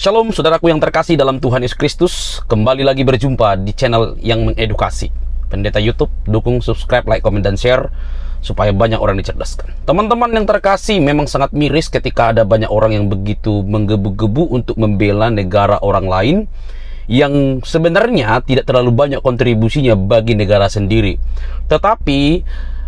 Shalom saudaraku yang terkasih dalam Tuhan Yesus Kristus. Kembali lagi berjumpa di channel yang mengedukasi. Pendeta YouTube, dukung, subscribe, like, komen, dan share supaya banyak orang dicerdaskan. Teman-teman yang terkasih, memang sangat miris ketika ada banyak orang yang begitu menggebu-gebu untuk membela negara orang lain yang sebenarnya tidak terlalu banyak kontribusinya bagi negara sendiri. Tetapi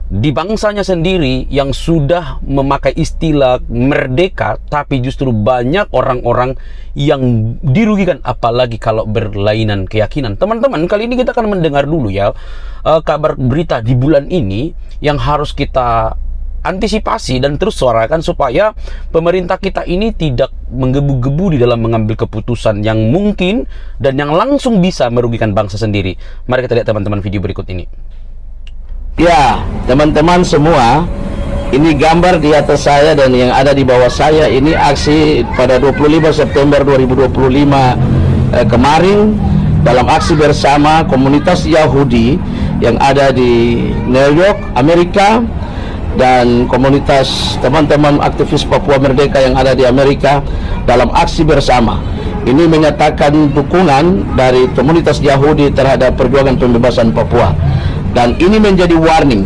di bangsanya sendiri yang sudah memakai istilah merdeka, tapi justru banyak orang-orang yang dirugikan, apalagi kalau berlainan keyakinan. Teman-teman, kali ini kita akan mendengar dulu ya kabar berita di bulan ini yang harus kita antisipasi dan terus suarakan supaya pemerintah kita ini tidak menggebu-gebu di dalam mengambil keputusan yang mungkin dan yang langsung bisa merugikan bangsa sendiri. Mari kita lihat teman-teman video berikut ini. Ya, teman-teman semua, ini gambar di atas saya dan yang ada di bawah saya ini aksi pada 25 September 2025 kemarin dalam aksi bersama komunitas Yahudi yang ada di New York, Amerika, dan komunitas teman-teman aktivis Papua Merdeka yang ada di Amerika dalam aksi bersama. Ini menyatakan dukungan dari komunitas Yahudi terhadap perjuangan pembebasan Papua. Dan ini menjadi warning.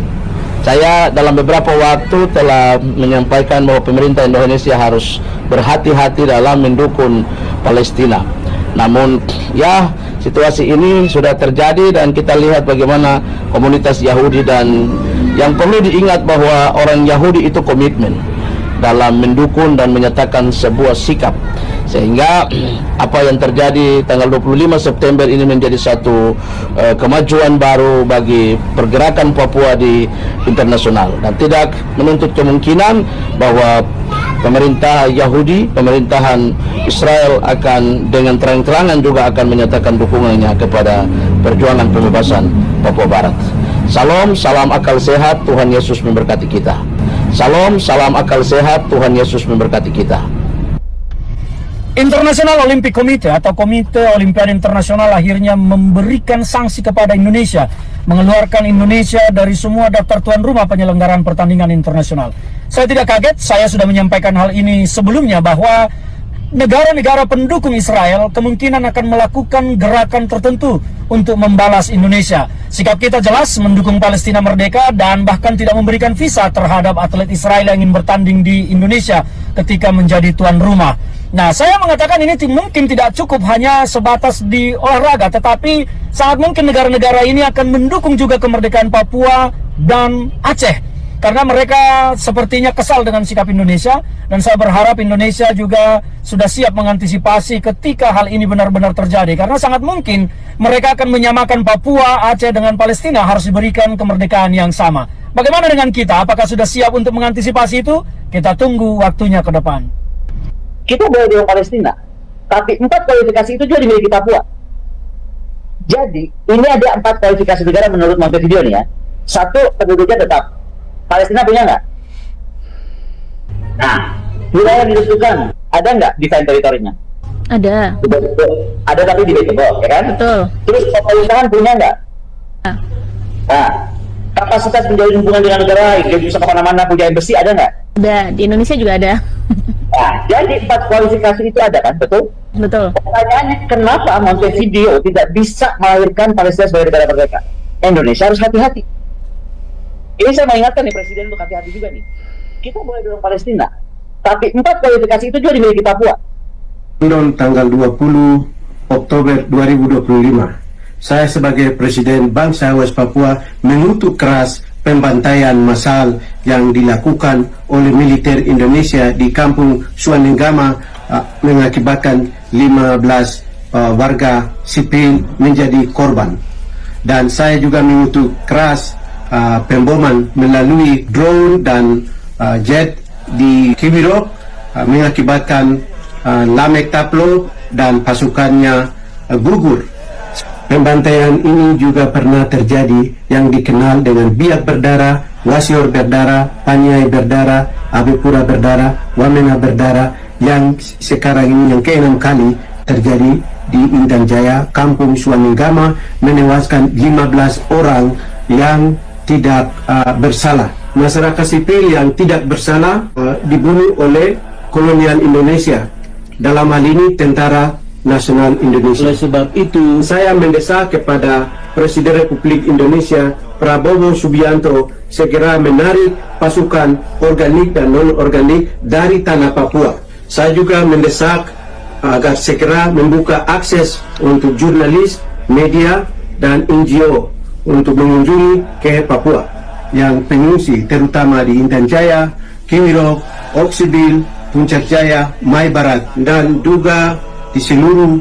Saya dalam beberapa waktu telah menyampaikan bahwa pemerintah Indonesia harus berhati-hati dalam mendukung Palestina. Namun ya, situasi ini sudah terjadi dan kita lihat bagaimana komunitas Yahudi, dan yang perlu diingat bahwa orang Yahudi itu komitmen dalam mendukung dan menyatakan sebuah sikap, sehingga apa yang terjadi tanggal 25 September ini menjadi satu kemajuan baru bagi pergerakan Papua di internasional, dan tidak menuntut kemungkinan bahwa pemerintah Yahudi, pemerintahan Israel akan dengan terang-terangan juga akan menyatakan dukungannya kepada perjuangan pembebasan Papua Barat. Salam, salam akal sehat, Tuhan Yesus memberkati kita. Salam, salam akal sehat, Tuhan Yesus memberkati kita. International Olympic Committee atau Komite Olimpiade Internasional akhirnya memberikan sanksi kepada Indonesia, mengeluarkan Indonesia dari semua daftar tuan rumah penyelenggaraan pertandingan internasional. Saya tidak kaget, saya sudah menyampaikan hal ini sebelumnya bahwa negara-negara pendukung Israel kemungkinan akan melakukan gerakan tertentu untuk membalas Indonesia. Sikap kita jelas mendukung Palestina merdeka dan bahkan tidak memberikan visa terhadap atlet Israel yang ingin bertanding di Indonesia ketika menjadi tuan rumah. Nah, saya mengatakan ini mungkin tidak cukup hanya sebatas di olahraga, tetapi sangat mungkin negara-negara ini akan mendukung juga kemerdekaan Papua dan Aceh, karena mereka sepertinya kesal dengan sikap Indonesia, dan saya berharap Indonesia juga sudah siap mengantisipasi ketika hal ini benar-benar terjadi, karena sangat mungkin mereka akan menyamakan Papua, Aceh dengan Palestina harus diberikan kemerdekaan yang sama. Bagaimana dengan kita? Apakah sudah siap untuk mengantisipasi itu? Kita tunggu waktunya ke depan. Kita boleh di Palestina, tapi 4 kualifikasi itu juga dimiliki Papua. Jadi ini ada 4 kualifikasi negara menurut Montevideo nih ya. 1, penduduknya tetap. Palestina punya nggak? Nah, wilayah yang ditentukan ada nggak define teritorinya? Ada. Ada tapi debatable, ya kan? Betul. Terus pemerintahan punya nggak? Nah, kapasitas menjalin hubungan dengan negara lain, dia bisa kemana-mana, punya embassy, ada nggak? Ada, di Indonesia juga ada. Nah, jadi 4 kualifikasi itu ada kan, betul? Betul. Pertanyaannya, kenapa Montevideo tidak bisa melahirkan Palestina sebagai negara merdeka? Indonesia harus hati-hati. Ini saya mengingatkan nih Presiden untuk hati-hati juga nih. Kita boleh dorong Palestina, tapi 4 kualifikasi itu juga dimiliki Papua. London tanggal 20 Oktober 2025. Saya sebagai Presiden Bangsa West Papua mengutuk keras pembantaian massal yang dilakukan oleh militer Indonesia di kampung Suanenggama, mengakibatkan 15 warga sipil menjadi korban. Dan saya juga mengutuk keras pemboman melalui drone dan jet di Kibirok, mengakibatkan Lamek Taplo dan pasukannya gugur. Pembantaian ini juga pernah terjadi yang dikenal dengan Biak Berdarah, Wasior Berdarah, Panyai Berdarah, Abipura Berdarah, Wamena Berdarah, yang sekarang ini yang ke-6 kali terjadi di Intan Jaya, kampung Suanenggama, menewaskan 15 orang yang tidak bersalah. Masyarakat sipil yang tidak bersalah dibunuh oleh kolonial Indonesia. dalam hal ini Tentara Nasional Indonesia. Oleh sebab itu, saya mendesak kepada Presiden Republik Indonesia Prabowo Subianto segera menarik pasukan organik dan non-organik dari tanah Papua. Saya juga mendesak agar segera membuka akses untuk jurnalis, media, dan NGO untuk mengunjungi ke Papua yang pengungsi, terutama di Intan Jaya, Kiwirok, Oksibil, Puncak Jaya, Mai Barat, dan juga di seluruh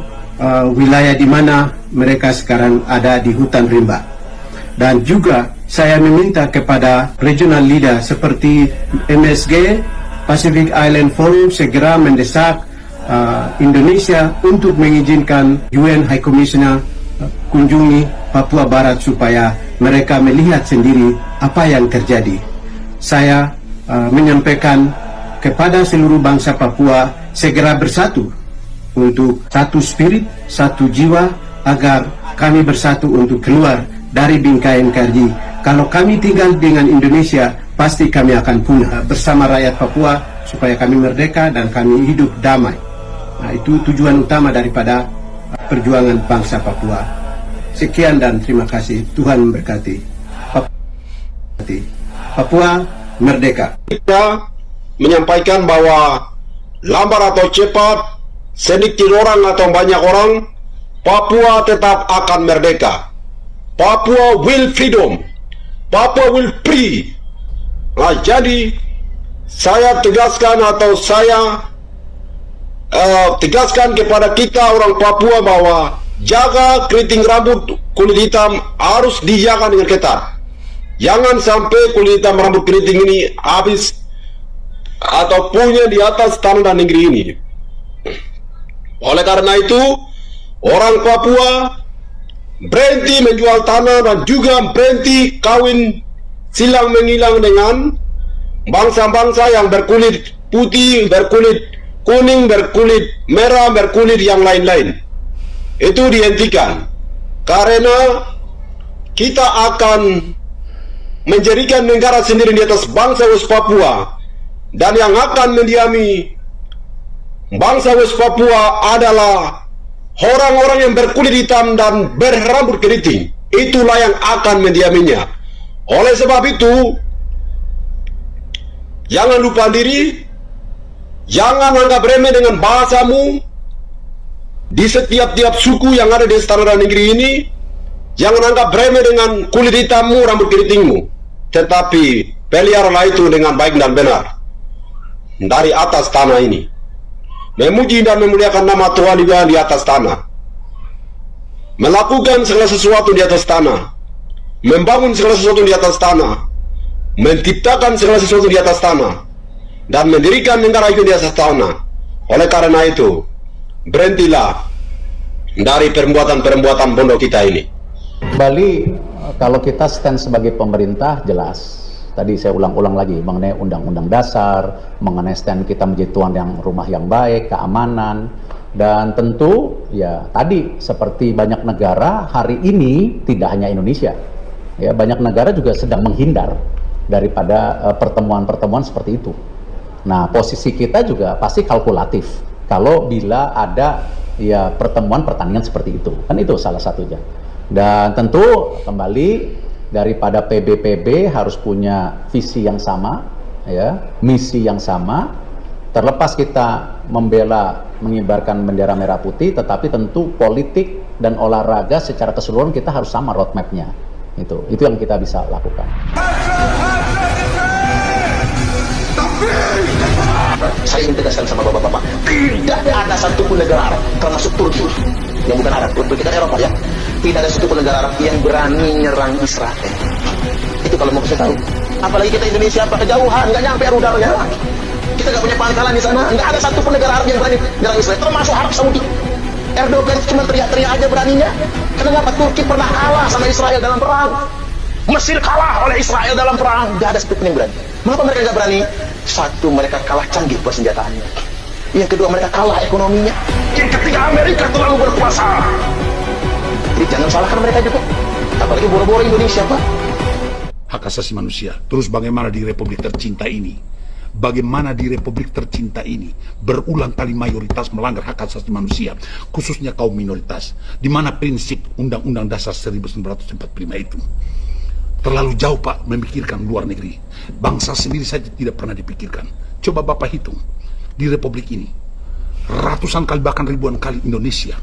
wilayah di mana mereka sekarang ada di hutan rimba. Dan juga saya meminta kepada regional leader seperti MSG, Pacific Island Forum, segera mendesak Indonesia untuk mengizinkan UN High Commissioner kunjungi Papua Barat supaya mereka melihat sendiri apa yang terjadi. Saya menyampaikan kepada seluruh bangsa Papua segera bersatu untuk satu spirit, satu jiwa, agar kami bersatu untuk keluar dari bingkai NKRI. Kalau kami tinggal dengan Indonesia, pasti kami akan punah bersama rakyat Papua supaya kami merdeka dan kami hidup damai. Nah, itu tujuan utama daripada perjuangan bangsa Papua. Sekian dan terima kasih. Tuhan memberkati. Papua merdeka. Kita menyampaikan bahwa lambat atau cepat, sedikit orang atau banyak orang, Papua tetap akan merdeka. Papua will freedom. Papua will free. Nah, jadi saya tegaskan atau saya tegaskan kepada kita orang Papua bahwa jaga keriting rambut kulit hitam harus dijaga dengan ketat. Jangan sampai kulit hitam rambut keriting ini habis atau punya di atas tanah dan negeri ini. Oleh karena itu, orang Papua berhenti menjual tanah dan juga berhenti kawin silang mengilang dengan bangsa-bangsa yang berkulit putih, berkulit kuning, berkulit merah, berkulit yang lain-lain. Itu dihentikan, karena kita akan menjadikan negara sendiri di atas bangsa West Papua, dan yang akan mendiami bangsa West Papua adalah orang-orang yang berkulit hitam dan berambut keriting. Itulah yang akan mendiaminya. Oleh sebab itu, jangan lupa diri, jangan anggap remeh dengan bahasamu di setiap-tiap suku yang ada di tanah dan negeri ini. Jangan anggap remeh dengan kulit hitammu, rambut keritingmu, tetapi peliharalah itu dengan baik dan benar dari atas tanah ini. Memuji dan memuliakan nama Tuhan juga di atas tanah. Melakukan segala sesuatu di atas tanah. Membangun segala sesuatu di atas tanah. Menciptakan segala sesuatu di atas tanah. Dan mendirikan negara itu di atas tanah. Oleh karena itu, berhentilah dari perbuatan-perbuatan bodoh kita ini. Bali, kalau kita stand sebagai pemerintah, jelas. Tadi saya ulang-ulang lagi mengenai Undang-Undang Dasar, mengenai stand kita menjadi tuan yang rumah yang baik, keamanan, dan tentu ya tadi seperti banyak negara hari ini, tidak hanya Indonesia, ya banyak negara juga sedang menghindar daripada pertemuan-pertemuan seperti itu. Nah, posisi kita juga pasti kalkulatif kalau bila ada ya pertemuan pertandingan seperti itu, kan itu salah satunya. Dan tentu kembali daripada PBPB harus punya visi yang sama, ya, misi yang sama. Terlepas kita membela mengibarkan bendera merah putih, tetapi tentu politik dan olahraga secara keseluruhan kita harus sama roadmapnya. Itu yang kita bisa lakukan. Saya ingin tegaskan sama bapak-bapak, tidak ada satupun negara Arab, termasuk Turki, yang bukan Arab, Turki kan Eropa ya, tidak ada satupun negara Arab yang berani nyerang Israel. Itu kalau mau saya tahu. Apalagi kita Indonesia, apa kejauhan, nggak nyampe rudarnya. Kita nggak punya pangkalan di sana, nggak ada satupun negara Arab yang berani nyerang Israel, termasuk Arab Saudi. Erdogan cuma teriak-teriak aja beraninya. Kenapa Turki pernah kalah sama Israel dalam perang? Mesir kalah oleh Israel dalam perang, nggak ada satupun yang berani. Mengapa mereka nggak berani? Satu, mereka kalah canggih persenjataannya. Yang kedua, mereka kalah ekonominya. Yang ketiga, Amerika terlalu berkuasa. Jadi jangan salahkan mereka juga. Apalagi boro-boro Indonesia, Pak. Hak asasi manusia. Terus bagaimana di Republik tercinta ini bagaimana di republik tercinta ini berulang kali mayoritas melanggar hak asasi manusia, khususnya kaum minoritas, di mana prinsip Undang-Undang Dasar 1945 itu terlalu jauh Pak memikirkan luar negeri. Bangsa sendiri saja tidak pernah dipikirkan. Coba Bapak hitung, di republik ini ratusan kali bahkan ribuan kali Indonesia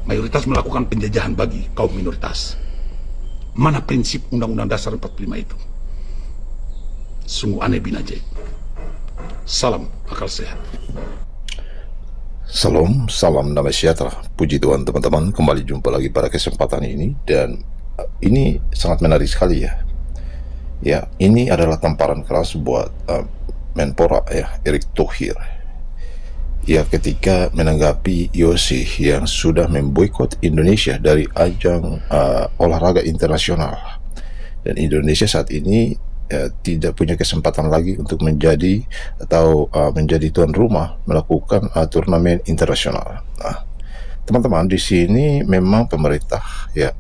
mayoritas melakukan penjajahan bagi kaum minoritas. Mana prinsip Undang-Undang Dasar 45 itu? Sungguh aneh bin ajaib. Salam akal sehat. Salam damai sejahtera. Puji Tuhan teman-teman, kembali jumpa lagi pada kesempatan ini, dan ini sangat menarik sekali ya. Ya, ini adalah tamparan keras buat Menpora ya, Erick Thohir. Ya, ketika menanggapi IOC yang sudah memboikot Indonesia dari ajang olahraga internasional, dan Indonesia saat ini tidak punya kesempatan lagi untuk menjadi menjadi tuan rumah melakukan turnamen internasional. Nah, teman-teman, di sini memang pemerintah ya,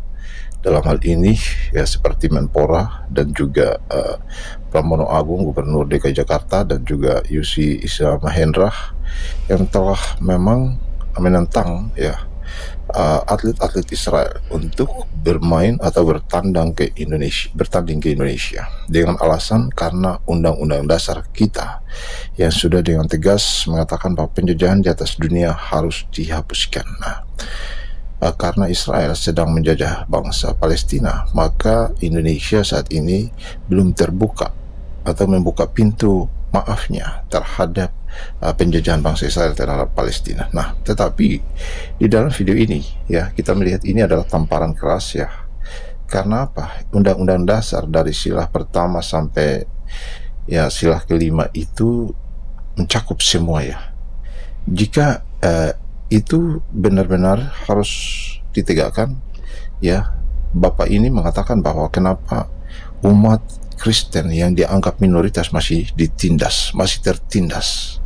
dalam hal ini ya seperti Menpora dan juga Pramono Agung, Gubernur DKI Jakarta, dan juga Yusri Isra Mahendra yang telah memang menentang ya atlet-atlet Israel untuk bermain atau bertanding ke Indonesia dengan alasan karena Undang-Undang Dasar kita yang sudah dengan tegas mengatakan bahwa penjajahan di atas dunia harus dihapuskan. Nah, karena Israel sedang menjajah bangsa Palestina, maka Indonesia saat ini belum terbuka atau membuka pintu maafnya terhadap penjajahan bangsa Israel terhadap Palestina. Nah, tetapi di dalam video ini ya, kita melihat ini adalah tamparan keras ya. Karena apa? Undang-Undang Dasar dari sila pertama sampai ya sila kelima itu mencakup semua ya. Jika itu benar-benar harus ditegakkan ya, Bapak ini mengatakan bahwa kenapa umat Kristen yang dianggap minoritas masih ditindas, masih tertindas.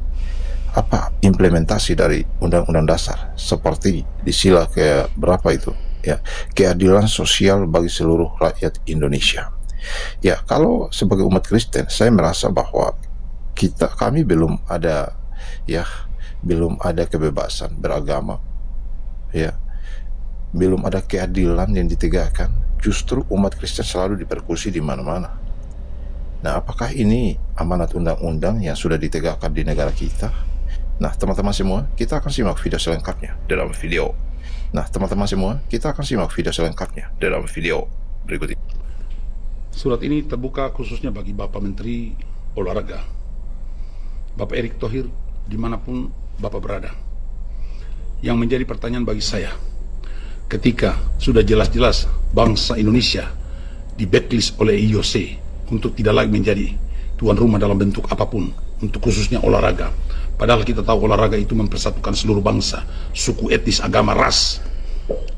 Apa implementasi dari Undang-Undang Dasar seperti di sila ke berapa itu ya, keadilan sosial bagi seluruh rakyat Indonesia. Ya, kalau sebagai umat Kristen saya merasa bahwa kami belum ada kebebasan beragama ya, belum ada keadilan yang ditegakkan. Justru umat Kristen selalu dipersekusi di mana-mana. Nah, apakah ini amanat undang-undang yang sudah ditegakkan di negara kita? Nah, teman-teman semua, kita akan simak video selengkapnya dalam video. Berikut ini. Surat ini terbuka khususnya bagi Bapak Menteri Olahraga, Bapak Erick Thohir, dimanapun Bapak berada. Yang menjadi pertanyaan bagi saya, ketika sudah jelas-jelas bangsa Indonesia di blacklist oleh IOC untuk tidak lagi menjadi tuan rumah dalam bentuk apapun, untuk khususnya olahraga. Padahal kita tahu olahraga itu mempersatukan seluruh bangsa, suku, etnis, agama, ras.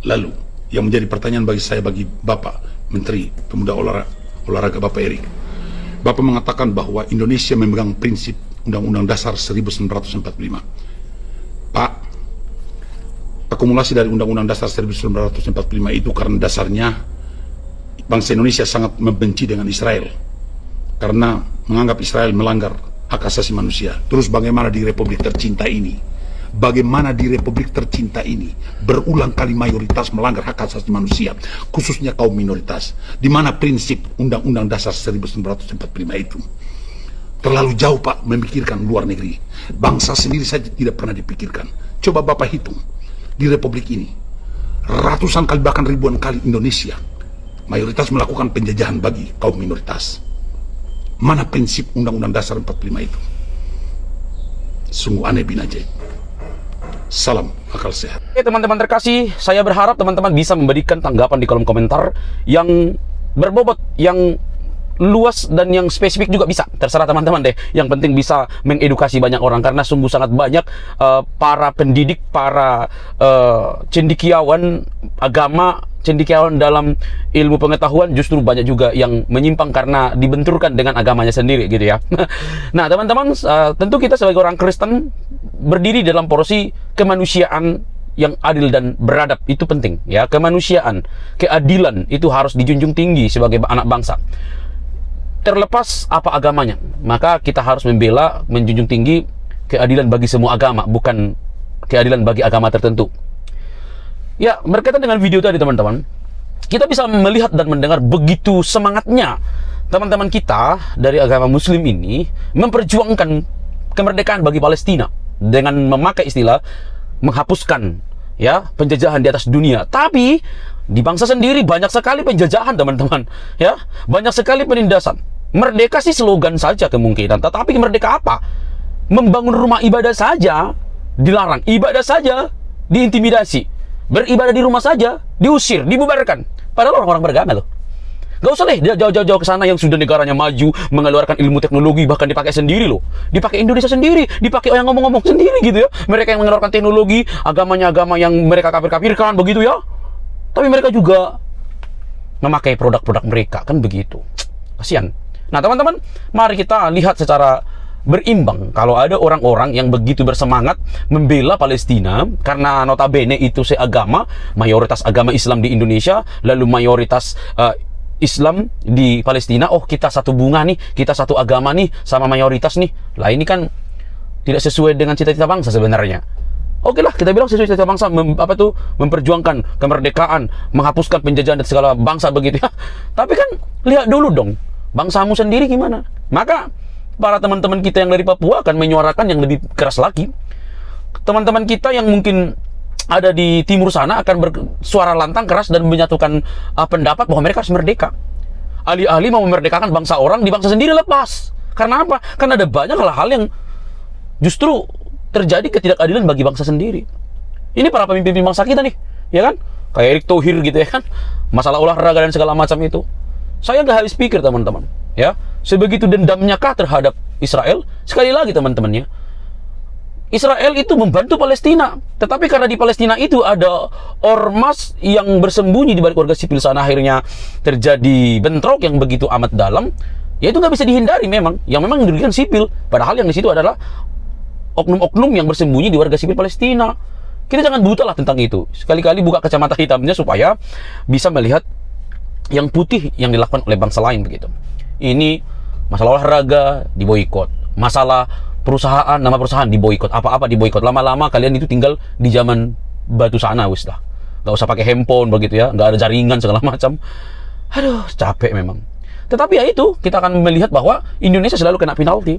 Lalu, yang menjadi pertanyaan bagi saya, bagi Bapak Menteri Pemuda Olahraga Bapak Erick, Bapak mengatakan bahwa Indonesia memegang prinsip Undang-Undang Dasar 1945. Pak, akumulasi dari Undang-Undang Dasar 1945 itu karena dasarnya bangsa Indonesia sangat membenci dengan Israel karena menganggap Israel melanggar hak asasi manusia. Terus bagaimana di republik tercinta ini berulang kali mayoritas melanggar hak asasi manusia, khususnya kaum minoritas, di mana prinsip Undang-Undang Dasar 1945 itu terlalu jauh Pak memikirkan luar negeri. Bangsa sendiri saja tidak pernah dipikirkan. Coba Bapak hitung, di republik ini ratusan kali bahkan ribuan kali Indonesia mayoritas melakukan penjajahan bagi kaum minoritas. Mana prinsip Undang-Undang Dasar 45 itu? Sungguh aneh bin ajaib. Salam akal sehat. Oke teman-teman terkasih, saya berharap teman-teman bisa memberikan tanggapan di kolom komentar yang berbobot, yang luas, dan yang spesifik juga bisa. Terserah teman-teman deh. Yang penting bisa mengedukasi banyak orang, karena sungguh sangat banyak para pendidik, para cendekiawan agama, cendekiawan dalam ilmu pengetahuan, justru banyak juga yang menyimpang karena dibenturkan dengan agamanya sendiri gitu ya. Nah teman-teman, tentu kita sebagai orang Kristen berdiri dalam porsi kemanusiaan yang adil dan beradab, itu penting ya. Kemanusiaan, keadilan itu harus dijunjung tinggi sebagai anak bangsa. terlepas apa agamanya, maka kita harus membela, menjunjung tinggi keadilan bagi semua agama, bukan keadilan bagi agama tertentu. Ya, berkaitan dengan video tadi teman-teman, kita bisa melihat dan mendengar begitu semangatnya teman-teman kita dari agama Muslim ini memperjuangkan kemerdekaan bagi Palestina dengan memakai istilah menghapuskan ya penjajahan di atas dunia. Tapi di bangsa sendiri banyak sekali penjajahan teman-teman, ya banyak sekali penindasan. Merdeka sih slogan saja kemungkinan, tetapi merdeka apa? Membangun rumah ibadah saja dilarang, ibadah saja diintimidasi, beribadah di rumah saja diusir, dibubarkan. Padahal orang-orang beragama loh. Gak usah deh jauh-jauh ke sana yang sudah negaranya maju, mengeluarkan ilmu teknologi, bahkan dipakai sendiri loh. Dipakai Indonesia sendiri, dipakai yang ngomong-ngomong sendiri gitu ya. Mereka yang mengeluarkan teknologi, agamanya agama yang mereka kafir-kafirkan begitu ya. Tapi mereka juga memakai produk-produk mereka, kan begitu. Kasihan. Nah teman-teman, mari kita lihat secara berimbang kalau ada orang-orang yang begitu bersemangat membela Palestina karena notabene itu seagama, mayoritas agama Islam di Indonesia, lalu mayoritas Islam di Palestina. Oh, kita satu bunga nih, kita satu agama nih, sama mayoritas nih. Lah ini kan tidak sesuai dengan cita-cita bangsa sebenarnya. Oke lah, kita bilang sesuai cita-cita bangsa, memperjuangkan kemerdekaan, menghapuskan penjajahan dan segala bangsa begitu ya. Tapi kan lihat dulu dong, bangsamu sendiri gimana? Maka para teman-teman kita yang dari Papua akan menyuarakan yang lebih keras lagi. Teman-teman kita yang mungkin ada di timur sana akan bersuara lantang keras dan menyatukan pendapat bahwa mereka harus merdeka. Alih-alih mau memerdekakan bangsa orang, di bangsa sendiri lepas. Karena apa? Karena ada banyak hal-hal yang justru terjadi ketidakadilan bagi bangsa sendiri. Ini para pemimpin bangsa kita nih, ya kan? Kayak Erick Thohir gitu ya kan? Masalah olahraga dan segala macam itu. Saya nggak habis pikir teman-teman, ya. Sebegitu dendamnya kah terhadap Israel? Sekali lagi teman-temannya, Israel itu membantu Palestina, tetapi karena di Palestina itu ada ormas yang bersembunyi di balik warga sipil sana, akhirnya terjadi bentrok yang begitu amat dalam. Ya itu nggak bisa dihindari memang, yang memang dirugikan sipil. Padahal yang di situ adalah oknum-oknum yang bersembunyi di warga sipil Palestina. Kita jangan buta lah tentang itu. Sekali-kali buka kacamata hitamnya supaya bisa melihat yang putih yang dilakukan oleh bangsa lain begitu. Ini masalah olahraga diboikot, masalah perusahaan, nama perusahaan diboikot, apa-apa diboikot. Lama-lama kalian itu tinggal di zaman batu sana wis dah. Gak usah pakai handphone begitu ya, gak ada jaringan segala macam. Aduh, capek memang. Tetapi ya itu, kita akan melihat bahwa Indonesia selalu kena penalti.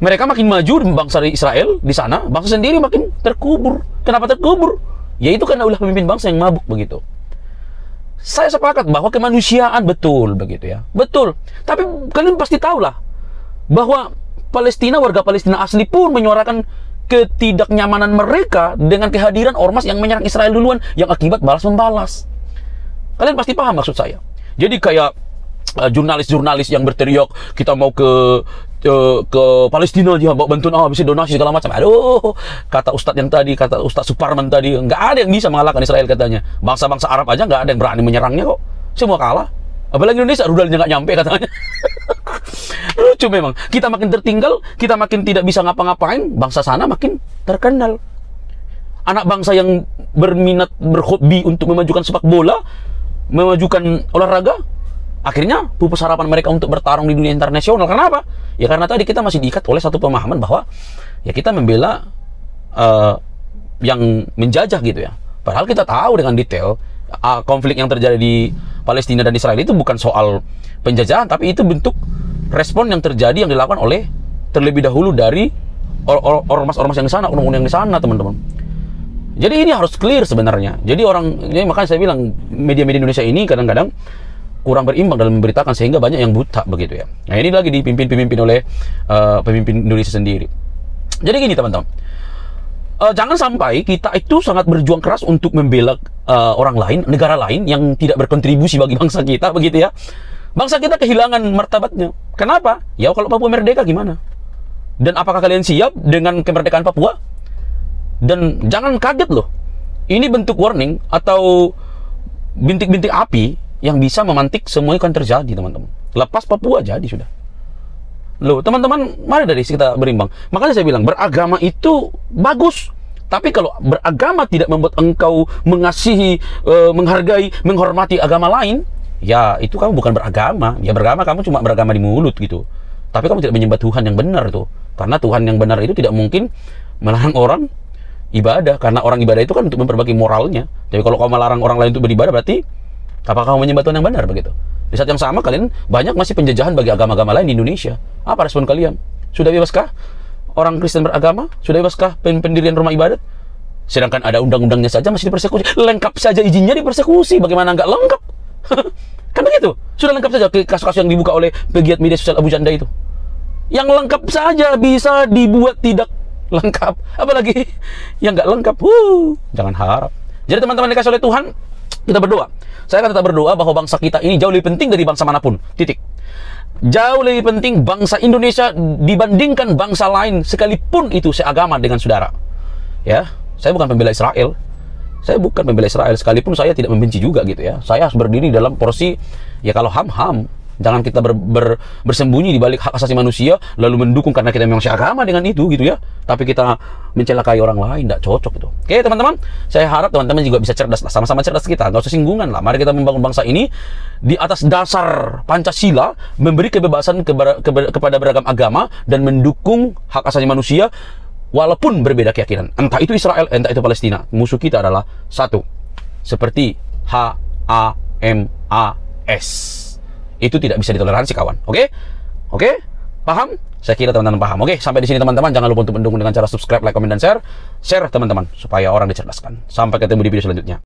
Mereka makin maju bangsa Israel di sana, bangsa sendiri makin terkubur. Kenapa terkubur? Yaitu karena ulah pemimpin bangsa yang mabuk begitu. Saya sepakat bahwa kemanusiaan betul begitu ya. Betul. Tapi kalian pasti tahu lah bahwa Palestina, warga Palestina asli pun menyuarakan ketidaknyamanan mereka dengan kehadiran ormas yang menyerang Israel duluan, yang akibat balas-membalas. Kalian pasti paham maksud saya. Jadi kayak jurnalis-jurnalis yang berteriak, kita mau ke Palestina aja, bawa bantuan, bisa donasi segala macam. Aduh, kata Ustadz yang tadi, kata Ustadz Suparman tadi, nggak ada yang bisa mengalahkan Israel katanya. Bangsa-bangsa Arab aja nggak ada yang berani menyerangnya kok. Semua kalah. Apalagi Indonesia, rudalnya nggak nyampe katanya. Lucu memang. Kita makin tertinggal, kita makin tidak bisa ngapa-ngapain, bangsa sana makin terkenal. Anak bangsa yang berminat, berhobi untuk memajukan sepak bola, memajukan olahraga, akhirnya pupus harapan mereka untuk bertarung di dunia internasional. Karena apa? Ya karena tadi kita masih diikat oleh satu pemahaman bahwa ya kita membela yang menjajah gitu ya. Padahal kita tahu dengan detail konflik yang terjadi di Palestina dan Israel itu bukan soal penjajahan, tapi itu bentuk respon yang terjadi yang dilakukan oleh terlebih dahulu dari ormas-ormas yang di sana, orang-orang yang di sana, teman-teman. Jadi ini harus clear sebenarnya. Jadi makanya saya bilang media-media Indonesia ini kadang-kadang kurang berimbang dalam memberitakan sehingga banyak yang buta begitu ya. Nah ini lagi dipimpin oleh pemimpin Indonesia sendiri. Jadi gini teman-teman, jangan sampai kita itu sangat berjuang keras untuk membela orang lain, negara lain yang tidak berkontribusi bagi bangsa kita begitu ya. Bangsa kita kehilangan martabatnya. Kenapa? Ya kalau Papua merdeka gimana? Dan apakah kalian siap dengan kemerdekaan Papua? Dan jangan kaget loh, ini bentuk warning atau bintik-bintik api yang bisa memantik semuanya akan terjadi teman-teman. Lepas Papua jadi sudah. Loh teman-teman, mari dari kita berimbang. Makanya saya bilang beragama itu bagus. Tapi kalau beragama tidak membuat engkau mengasihi, menghargai, menghormati agama lain, ya itu kamu bukan beragama. Ya beragama, kamu cuma beragama di mulut gitu. Tapi kamu tidak menyembah Tuhan yang benar tuh. Karena Tuhan yang benar itu tidak mungkin melarang orang ibadah, karena orang ibadah itu kan untuk memperbaiki moralnya. Jadi kalau kamu melarang orang lain untuk beribadah, berarti apakah kamu menyembah Tuhan yang benar begitu? Di saat yang sama kalian banyak masih penjajahan bagi agama-agama lain di Indonesia. Apa respon kalian? Sudah bebaskah orang Kristen beragama? Sudah bebaskah pendirian rumah ibadat? Sedangkan ada undang-undangnya saja masih dipersekusi. Lengkap saja izinnya dipersekusi. Bagaimana nggak lengkap? Kan begitu. Sudah lengkap saja kasus-kasus yang dibuka oleh pegiat media sosial Abu Janda itu. Yang lengkap saja bisa dibuat tidak lengkap, apalagi yang nggak lengkap. Jangan harap. Jadi teman-teman dikasih oleh Tuhan, kita berdoa. Saya akan tetap berdoa bahwa bangsa kita ini jauh lebih penting dari bangsa manapun. Titik. Jauh lebih penting bangsa Indonesia dibandingkan bangsa lain, sekalipun itu seagama dengan saudara. Ya, saya bukan pembela Israel. Saya bukan pembela Israel, sekalipun saya tidak membenci juga gitu ya. Saya harus berdiri dalam porsi, ya kalau ham-ham. Jangan kita bersembunyi di balik hak asasi manusia, lalu mendukung karena kita memang seagama dengan itu gitu ya. Tapi kita mencelakai orang lain, tidak cocok itu. Oke teman-teman, saya harap teman-teman juga bisa cerdas lah, sama-sama cerdas kita, nggak usah singgungan lah. Mari kita membangun bangsa ini di atas dasar Pancasila, memberi kebebasan kepada beragam agama dan mendukung hak asasi manusia walaupun berbeda keyakinan. Entah itu Israel, entah itu Palestina. Musuh kita adalah satu, seperti HAMAS. Itu tidak bisa ditoleransi, kawan. Oke? Paham? Saya kira teman-teman paham. Oke, sampai di sini teman-teman. Jangan lupa untuk mendukung dengan cara subscribe, like, komen, dan share. Share teman-teman supaya orang dicerdaskan. Sampai ketemu di video selanjutnya.